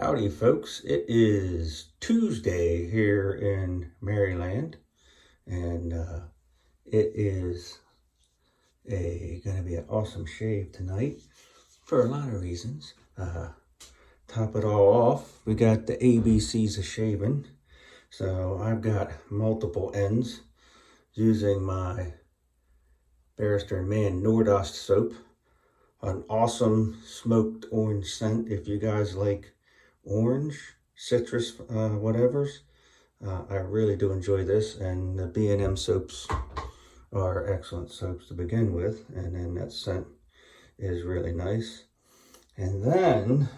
Howdy folks, it is Tuesday here in Maryland, and it is going to be an awesome shave tonight for a lot of reasons. Top it all off, we got the ABCs of shaving. So I've got multiple ends using my Barrister Man Nordost soap, an awesome smoked orange scent. If you guys like orange, citrus, whatevers, I really do enjoy this, and the B&M soaps are excellent soaps to begin with, and then that scent is really nice. And then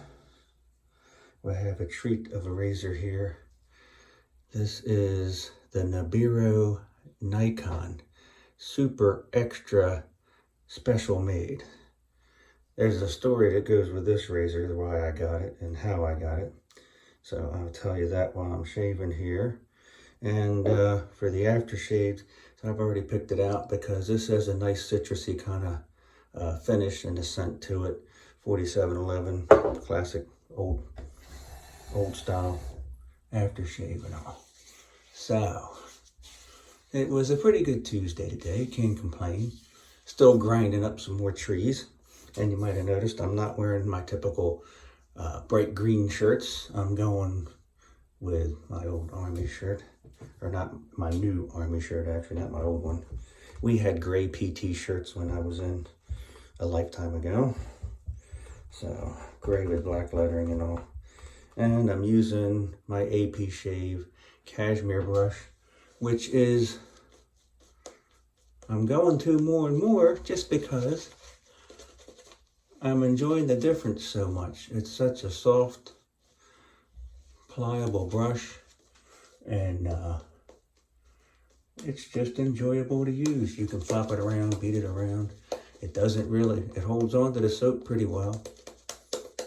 we have a treat of a razor here. This is the Nibiru Nikon Super Extra Special Made. There's a story that goes with this razor, why I got it and how I got it. So I'll tell you that while I'm shaving here. And for the aftershave, so I've already picked it out because this has a nice citrusy kind of finish and a scent to it. 4711, classic old style aftershave and all. So it was a pretty good Tuesday today, can't complain. Still grinding up some more trees. And you might have noticed I'm not wearing my typical bright green shirts. I'm going with my old Army shirt. Or not my new Army shirt, actually, not my old one. We had gray PT shirts when I was in a lifetime ago. So, gray with black lettering and all. And I'm using my AP Shave cashmere brush, which is, I'm going to more and more just because I'm enjoying the difference so much. It's such a soft, pliable brush, and it's just enjoyable to use. You can flop it around, beat it around. It doesn't really, it holds on to the soap pretty well.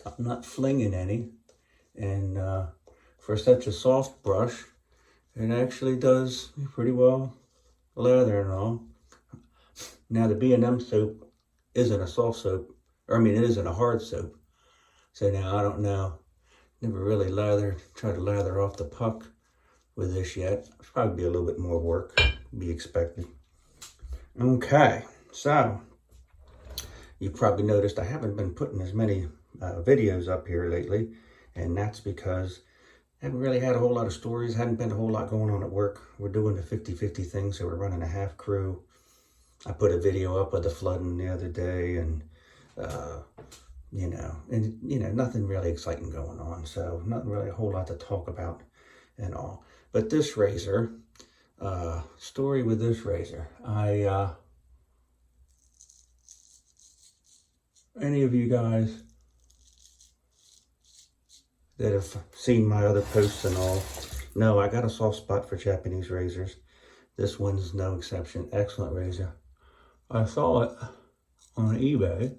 I'm not flinging any, and for such a soft brush, it actually does pretty well lather and all. Now the B&M soap isn't a soft soap. Or, I mean, it isn't a hard soap. So now, I don't know. Never really tried to lather off the puck with this yet. It'll probably be a little bit more work, be expected. Okay, so you probably noticed I haven't been putting as many videos up here lately. And that's because I haven't really had a whole lot of stories. Hadn't been a whole lot going on at work. We're doing the 50-50 thing, so we're running a half crew. I put a video up of the flooding the other day, and nothing really exciting going on, so nothing really a whole lot to talk about and all. But this razor, story with this razor, any of you guys that have seen my other posts and all know I got a soft spot for Japanese razors. This one's no exception. Excellent razor. I saw it on eBay,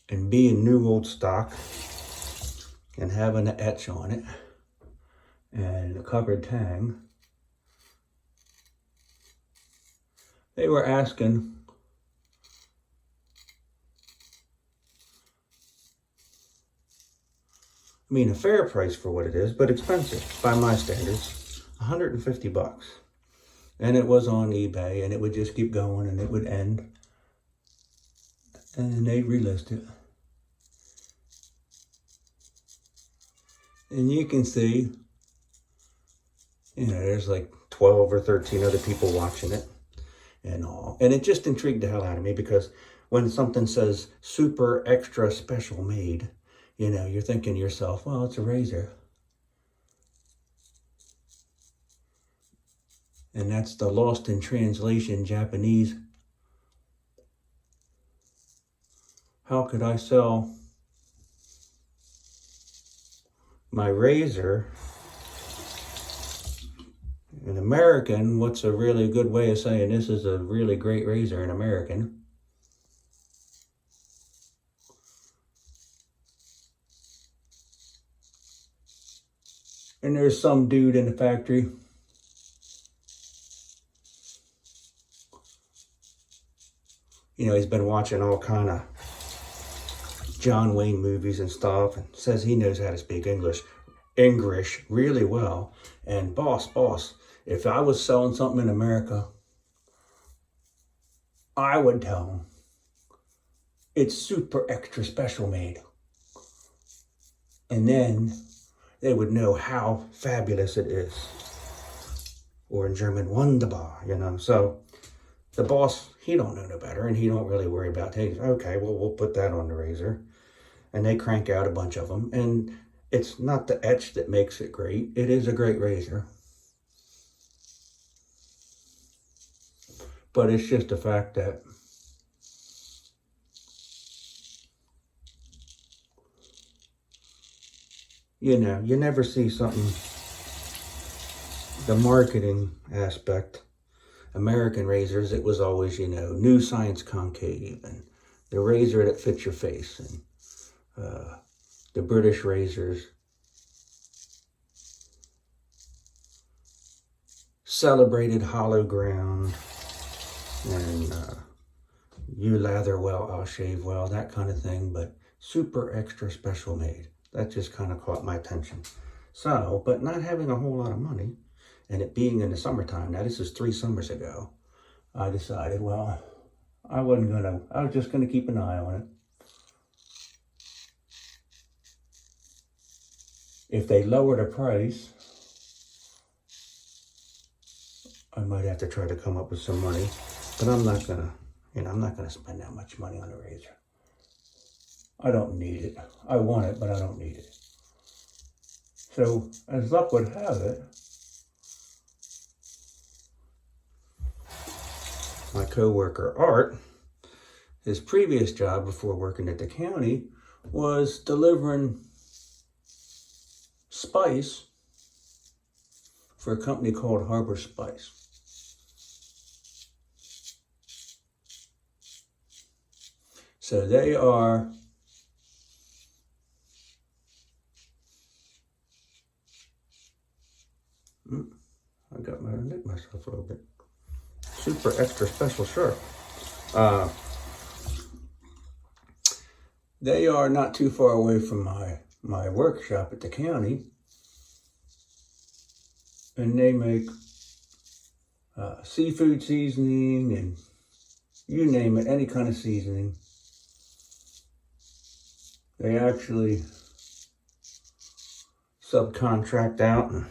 and being new old stock and having an etch on it and a covered tang, they were asking a fair price for what it is, but expensive by my standards, 150 bucks. And it was on eBay, and it would just keep going, and it would end, and they'd relist it. And you can see, there's like 12 or 13 other people watching it and all. And it just intrigued the hell out of me, because when something says super extra special made, you're thinking to yourself, well, it's a razor. And that's the lost in translation Japanese. How could I sell my razor in American? What's a really good way of saying this is a really great razor in American? And there's some dude in the factory he's been watching all kind of John Wayne movies and stuff, and says he knows how to speak English really well. And boss, if I was selling something in America, I would tell them it's super extra special made. And then they would know how fabulous it is. Or in German, wunderbar, you know. So the boss, he don't know no better, and he don't really worry about things. Okay, well, we'll put that on the razor. And they crank out a bunch of them. And it's not the etch that makes it great. It is a great razor. But it's just the fact that you know, you never see something, the marketing aspect. American razors, it was always, you know, New Science Concave and the razor that fits your face, and the British razors celebrated hollow ground, and you lather well, I'll shave well, that kind of thing, but super extra special made. That just kind of caught my attention. So, but not having a whole lot of money, and it being in the summertime, now this is 3 summers ago, I decided, well, I was just gonna keep an eye on it. If they lower the price, I might have to try to come up with some money, but I'm not gonna, you know, I'm not gonna spend that much money on a razor. I don't need it. I want it, but I don't need it. So, as luck would have it, my co-worker Art, his previous job before working at the county was delivering spice for a company called Harbor Spice. So they are I nicked myself a little bit. Super extra special shirt. They are not too far away from my workshop at the county, and they make seafood seasoning and you name it, any kind of seasoning. They actually subcontract out and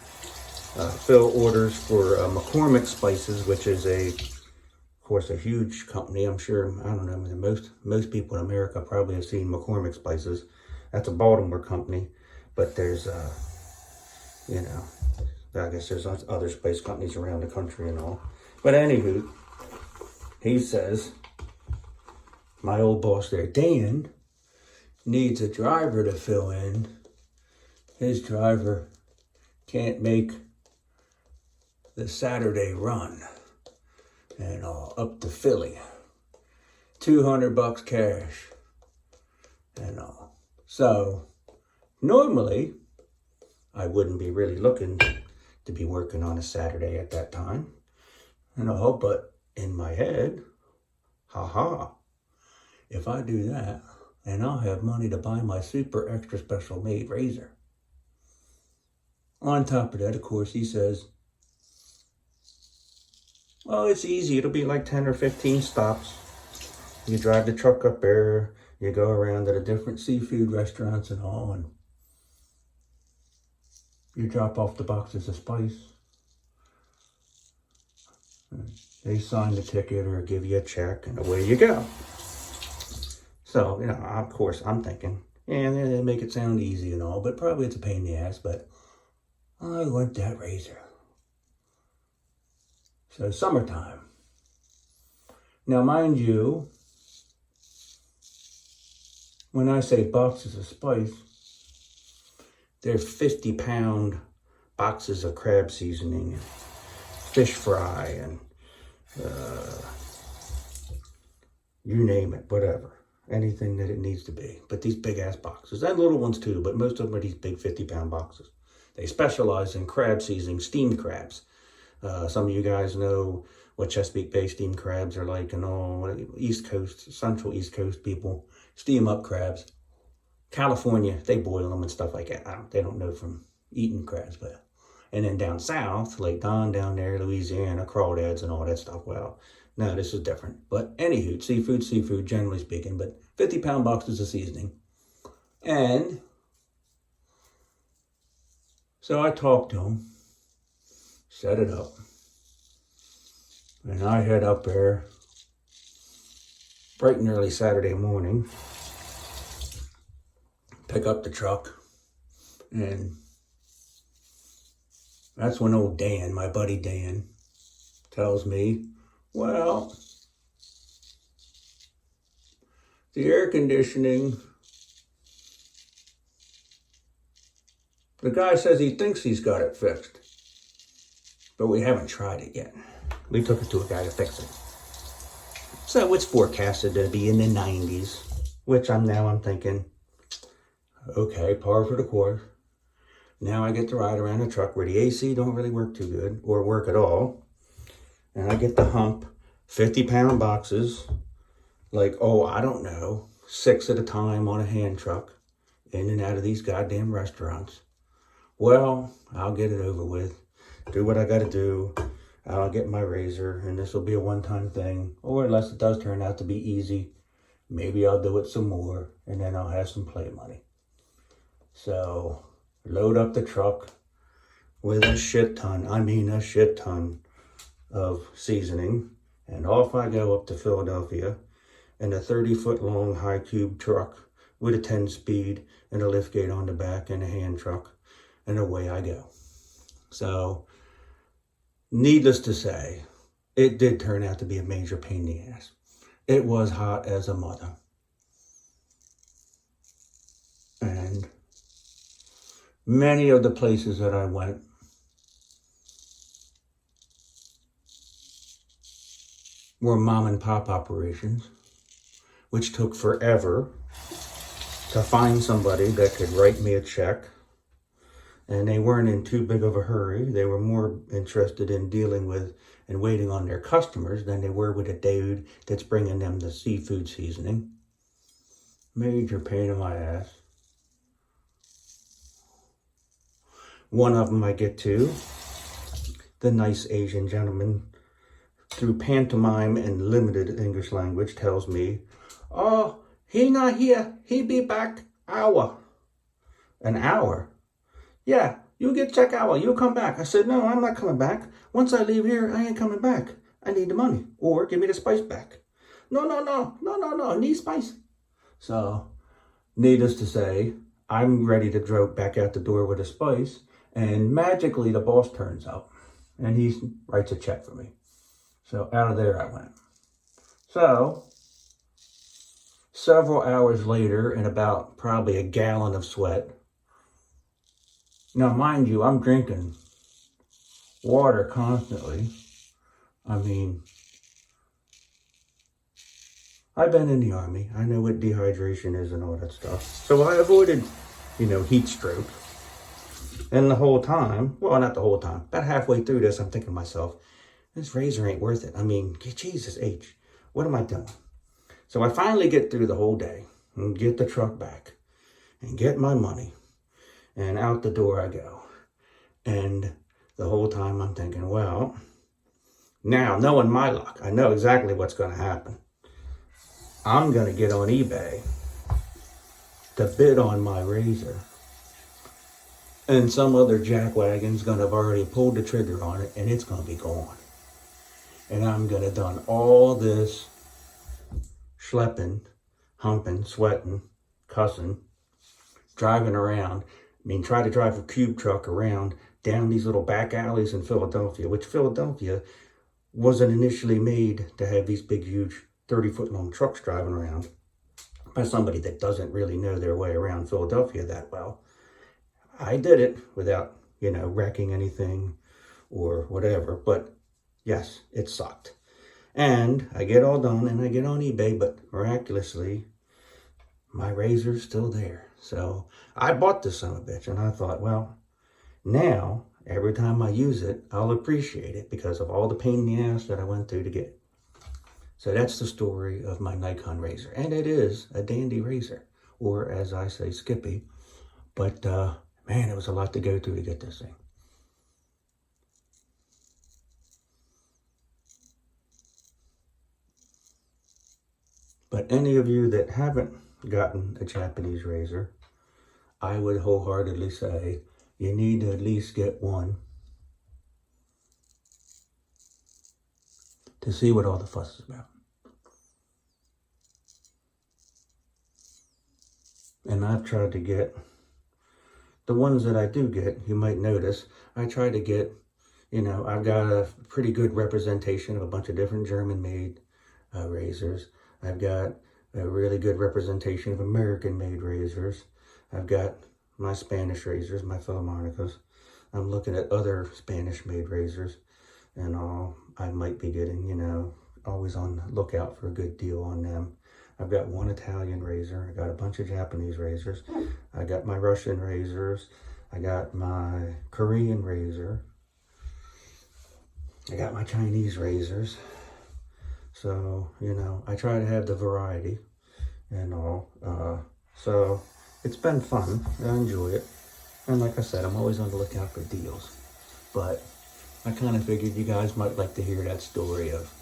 fill orders for McCormick Spices, which is of course, a huge company. I'm sure, I don't know, most people in America probably have seen McCormick Spices. That's a Baltimore company, but there's, you know, I guess there's other spice companies around the country and all. But anywho, he says, my old boss there, Dan, needs a driver to fill in. His driver can't make the Saturday run and up to Philly. $200 cash and all. So normally I wouldn't be really looking to be working on a Saturday at that time, and all, but in my head, if I do that, and I'll have money to buy my super extra special made razor. On top of that, of course, he says, well, it's easy. It'll be like 10 or 15 stops. You drive the truck up there, you go around to the different seafood restaurants and all, and you drop off the boxes of spice. They sign the ticket or give you a check, and away you go. So, you know, of course, I'm thinking, yeah, they make it sound easy and all, but probably it's a pain in the ass, but I want that razor. So, summertime. Now, mind you, when I say boxes of spice, they're 50-pound boxes of crab seasoning, and fish fry, and you name it, whatever. Anything that it needs to be. But these big-ass boxes, and little ones too, but most of them are these big 50-pound boxes. They specialize in crab seasoning, steamed crabs. Some of you guys know what Chesapeake Bay steamed crabs are like and all. East Coast, Central East Coast people steam up crabs. California, they boil them and stuff like that. They don't know from eating crabs, but. And then down south, Lake Don down there, Louisiana, crawdads and all that stuff. Well, no, this is different. But anywho, seafood, generally speaking. But 50-pound boxes of seasoning. And so I talked to him, set it up. And I head up there bright and early Saturday morning, pick up the truck, and that's when old Dan, my buddy Dan, tells me, well, the air conditioning, the guy says he thinks he's got it fixed, but we haven't tried it yet. We took it to a guy to fix it. So it's forecasted to be in the 90s, which I'm thinking, okay, par for the course. Now I get to ride around the truck where the AC don't really work too good or work at all. And I get to hump 50-pound boxes, like, I don't know, 6 at a time on a hand truck, in and out of these goddamn restaurants. Well, I'll get it over with, do what I got to do. I'll get my razor, and this will be a one-time thing. Or unless it does turn out to be easy, maybe I'll do it some more, and then I'll have some play money. So load up the truck with a shit ton of seasoning, and off I go up to Philadelphia in a 30-foot long high cube truck with a 10-speed and a lift gate on the back and a hand truck, and away I go. So needless to say, it did turn out to be a major pain in the ass. It was hot as a mother. And many of the places that I went were mom and pop operations, which took forever to find somebody that could write me a check. And they weren't in too big of a hurry. They were more interested in dealing with and waiting on their customers than they were with a dude that's bringing them the seafood seasoning. Major pain in my ass. One of them I get to, the nice Asian gentleman, through pantomime and limited English language, tells me, "Oh, he not here. He be back hour." An hour? "Yeah, you get check hour. You come back." I said, "No, I'm not coming back. Once I leave here, I ain't coming back. I need the money. Or give me the spice back." No, I need spice. So, needless to say, I'm ready to drove back out the door with the spice. And magically, the boss turns up. And he writes a check for me. So, out of there I went. So, several hours later, and about probably a gallon of sweat. Now, mind you, I'm drinking water constantly. I mean, I've been in the Army. I know what dehydration is and all that stuff. So I avoided, heat stroke. And the whole time, well, not the whole time, about halfway through this, I'm thinking to myself, this razor ain't worth it. I mean, Jesus H, what am I doing? So I finally get through the whole day and get the truck back and get my money. And out the door I go. And the whole time I'm thinking, well, now knowing my luck, I know exactly what's going to happen. I'm going to get on eBay to bid on my razor. And some other jackwagon's going to have already pulled the trigger on it, and it's going to be gone. And I'm going to done all this schlepping, humping, sweating, cussing, driving around. Try to drive a cube truck around down these little back alleys in Philadelphia, which Philadelphia wasn't initially made to have these big, huge 30-foot long trucks driving around by somebody that doesn't really know their way around Philadelphia that well. I did it without, wrecking anything or whatever, but yes, it sucked. And I get all done and I get on eBay, but miraculously, my razor's still there. So I bought this son of a bitch and I thought, well, now every time I use it, I'll appreciate it because of all the pain in the ass that I went through to get it. So that's the story of my Nikon razor. And it is a dandy razor. or as I say, Skippy. But man, it was a lot to go through to get this thing. But any of you that haven't gotten a Japanese razor, I would wholeheartedly say you need to at least get one to see what all the fuss is about. And I've tried to get, the ones that I do get, you might notice, I try to get, you know, I've got a pretty good representation of a bunch of different German-made razors. I've got a really good representation of American-made razors. I've got my Spanish razors, my Philharmonicas. I'm looking at other Spanish-made razors and all. I might be getting, you know, always on the lookout for a good deal on them. I've got one Italian razor. I got a bunch of Japanese razors. I got my Russian razors. I got my Korean razor. I got my Chinese razors. So, you know, I try to have the variety and all. So it's been fun. I enjoy it. And like I said, I'm always on the lookout for deals. But I kind of figured you guys might like to hear that story of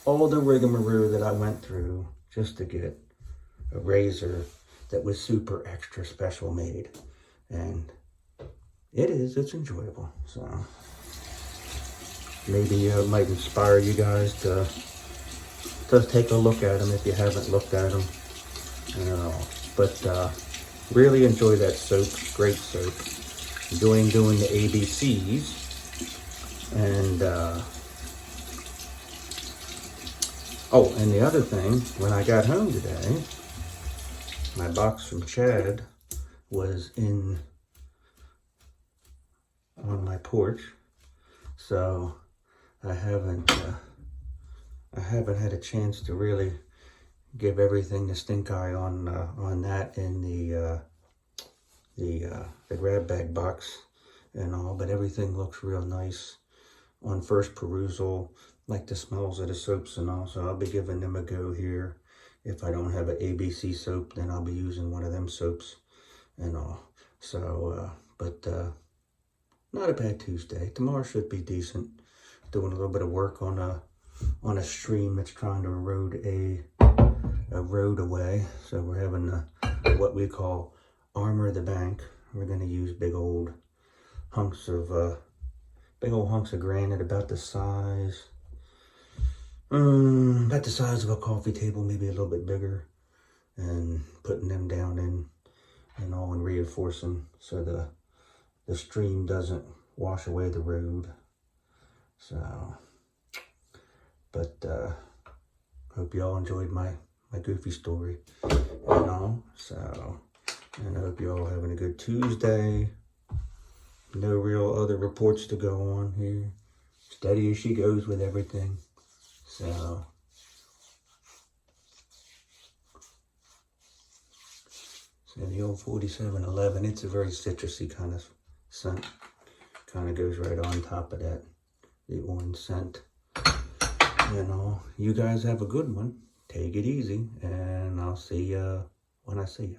all the rigmarole that I went through just to get a razor that was super extra special made. And it's enjoyable. So maybe it might inspire you guys to take a look at them if you haven't looked at them. But really enjoy that soap. Great soap. Enjoying doing the ABCs. And oh, and the other thing, when I got home today, my box from Chad was on my porch, so I haven't had a chance to really give everything the stink eye on that in the grab bag box and all, but everything looks real nice on first perusal. Like the smells of the soaps and all, so I'll be giving them a go here. If I don't have an ABC soap, then I'll be using one of them soaps and all. So, but not a bad Tuesday. Tomorrow should be decent. Doing a little bit of work on a stream that's trying to erode a road away. So we're having what we call armor the bank. We're going to use big old hunks of granite about the size of a coffee table, maybe a little bit bigger, and putting them down and all, and reinforcing so the stream doesn't wash away the road. So, but hope you all enjoyed my goofy story and all. So, and I hope you all having a good Tuesday. No real other reports to go on here. Steady as she goes with everything. So the old 4711, it's a very citrusy kind of scent. Kind of goes right on top of that, the orange scent. You know, you guys have a good one. Take it easy, and I'll see you when I see you.